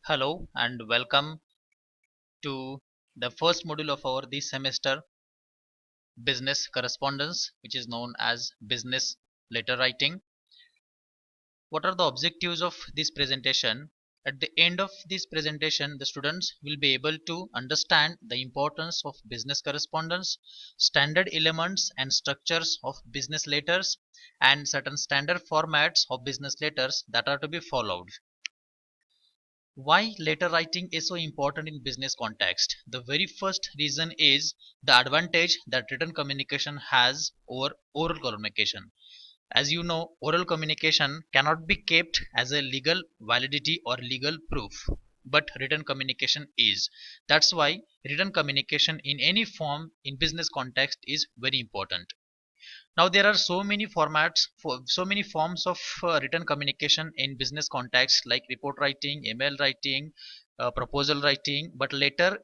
Hello and welcome to the first module of our this semester business correspondence, which is known as business letter writing. What are the objectives of this presentation? At the end of this presentation, the students will be able to understand the importance of business correspondence, standard elements and structures of business letters, and certain standard formats of business letters that are to be followed. Why letter writing is so important in business context? The very first reason is the advantage that written communication has over oral communication. As you know, oral communication cannot be kept as a legal validity or legal proof, but written communication is. That's why written communication in any form in business context is very important. Now there are so many formats for so many forms of written communication in business context, like report writing, email writing, proposal writing. But letter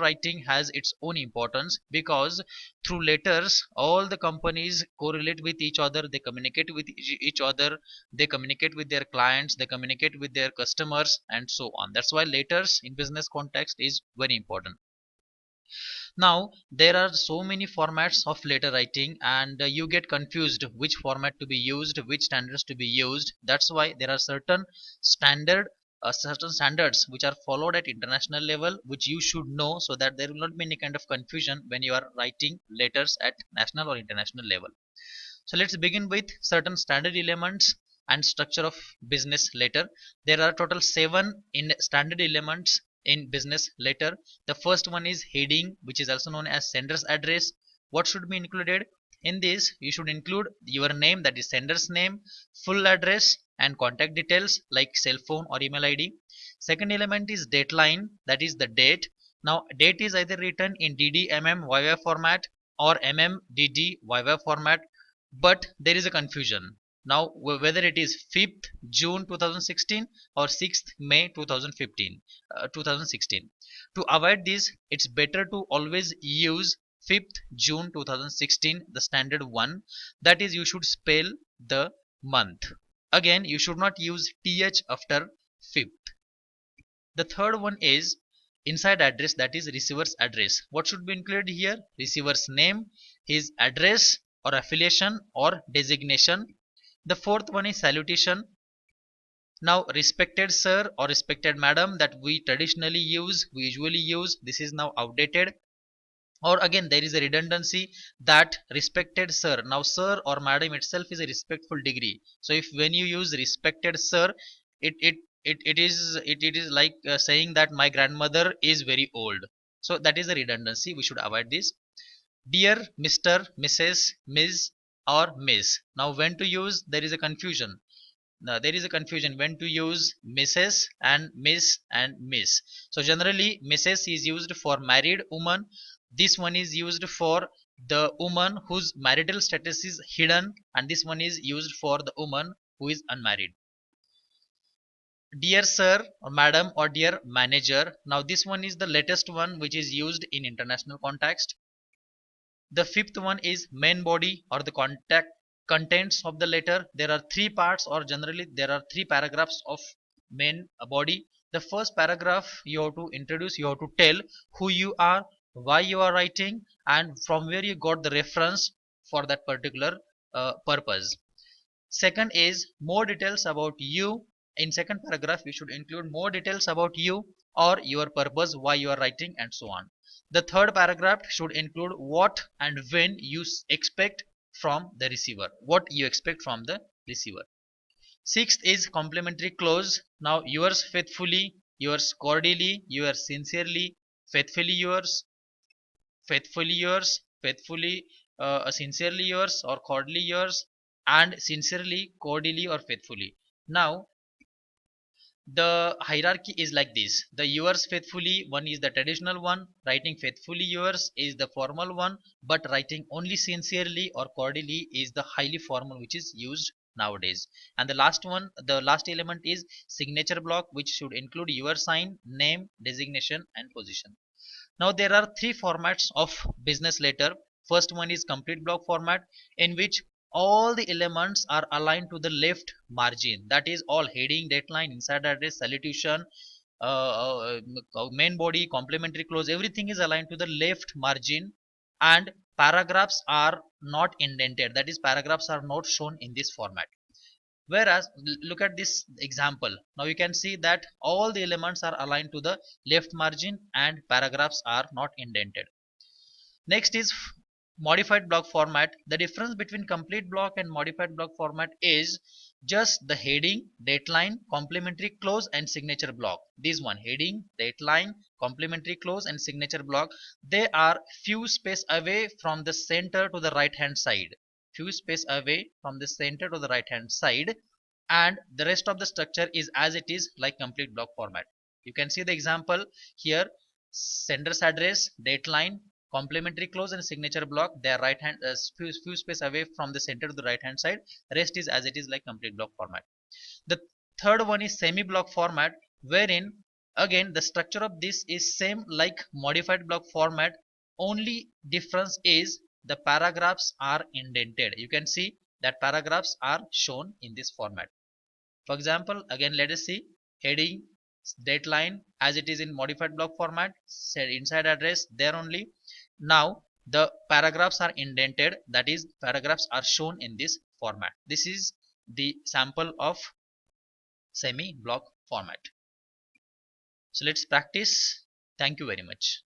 writing has its own importance, because through letters all the companies correlate with each other, they communicate with each other, they communicate with their clients, they communicate with their customers, and so on. That's why letters in business context is very important. Now there are so many formats of letter writing, and you get confused which format to be used, which standards to be used. That's why there are certain standards which are followed at international level, which you should know, so that there will not be any kind of confusion when you are writing letters at national or international level. So let's begin with certain standard elements and structure of business letter. There are total 7 in standard elements in business letter. The first one is heading, which is also known as sender's address. What should be included in this? You should include your name, that is sender's name, full address and contact details like cell phone or email ID. Second element is dateline, that is the date. Now date is either written in DD mm YY format or DD YY format, but there is a confusion now whether it is 5th June 2016 or 6th May 2016. To avoid this, it's better to always use 5th June 2016, the standard one. That is, you should spell the month. Again, you should not use th after 5th. The third one is inside address, that is receiver's address. What should be included here? Receiver's name, his address or affiliation or designation. The fourth one is salutation. Now respected sir or respected madam, that we usually use, this is now outdated. Or again, there is a redundancy, that respected sir. Now sir or madam itself is a respectful degree, so if when you use respected sir, it it it is like saying that my grandmother is very old, so that is a redundancy, we should avoid this. Dear Mr, Mrs, Ms or Miss. Now when to use, there is a confusion. Now there is a confusion when to use Mrs and Miss and Miss. So generally Mrs is used for married woman. This one is used for the woman whose marital status is hidden, and this one is used for the woman who is unmarried. Dear sir or madam or dear manager. Now this one is the latest one which is used in international context. The fifth one is main body or the contact contents of the letter. There are three parts, or generally there are three paragraphs of main body. The first paragraph you have to introduce, you have to tell who you are, why you are writing, and from where you got the reference for that particular purpose. Second is more details about you. In second paragraph you should include more details about you or your purpose, why you are writing, and so on. The third paragraph should include what and when you expect from the receiver, what you expect from the receiver. Sixth is complimentary clause. Now yours faithfully, yours cordially, yours sincerely, faithfully yours, faithfully, sincerely yours, or cordially yours, and sincerely, cordially, or faithfully. Now the hierarchy is like this: the yours faithfully one is the traditional one, writing faithfully yours is the formal one, but writing only sincerely or cordially is the highly formal, which is used nowadays. And the last one, the last element is signature block, which should include your sign, name, designation, and position. Now there are three formats of business letter. First one is complete block format, in which all the elements are aligned to the left margin. That is all heading, deadline, inside address, salutation, main body, complementary clause, everything is aligned to the left margin, and paragraphs are not indented. That is, paragraphs are not shown in this format. Whereas look at this example. Now you can see that all the elements are aligned to the left margin and paragraphs are not indented. Next is modified block format. The difference between complete block and modified block format is just the heading, dateline, complementary clause and signature block. This one, heading, dateline, complementary clause and signature block, they are few space away from the center to the right hand side. Few space away from the center to the right hand side, and the rest of the structure is as it is like complete block format. You can see the example here. Sender's address, dateline, complementary clause and signature block, they are right hand few space away from the center to the right hand side. Rest is as it is like complete block format. The third one is semi block format, wherein again the structure of this is same like modified block format, only difference is the paragraphs are indented. You can see that paragraphs are shown in this format. For example, again let us see, heading, dateline as it is in modified block format, said inside address there only. Now the paragraphs are indented, that is paragraphs are shown in this format. This is the sample of semi block format. So let's practice. Thank you very much.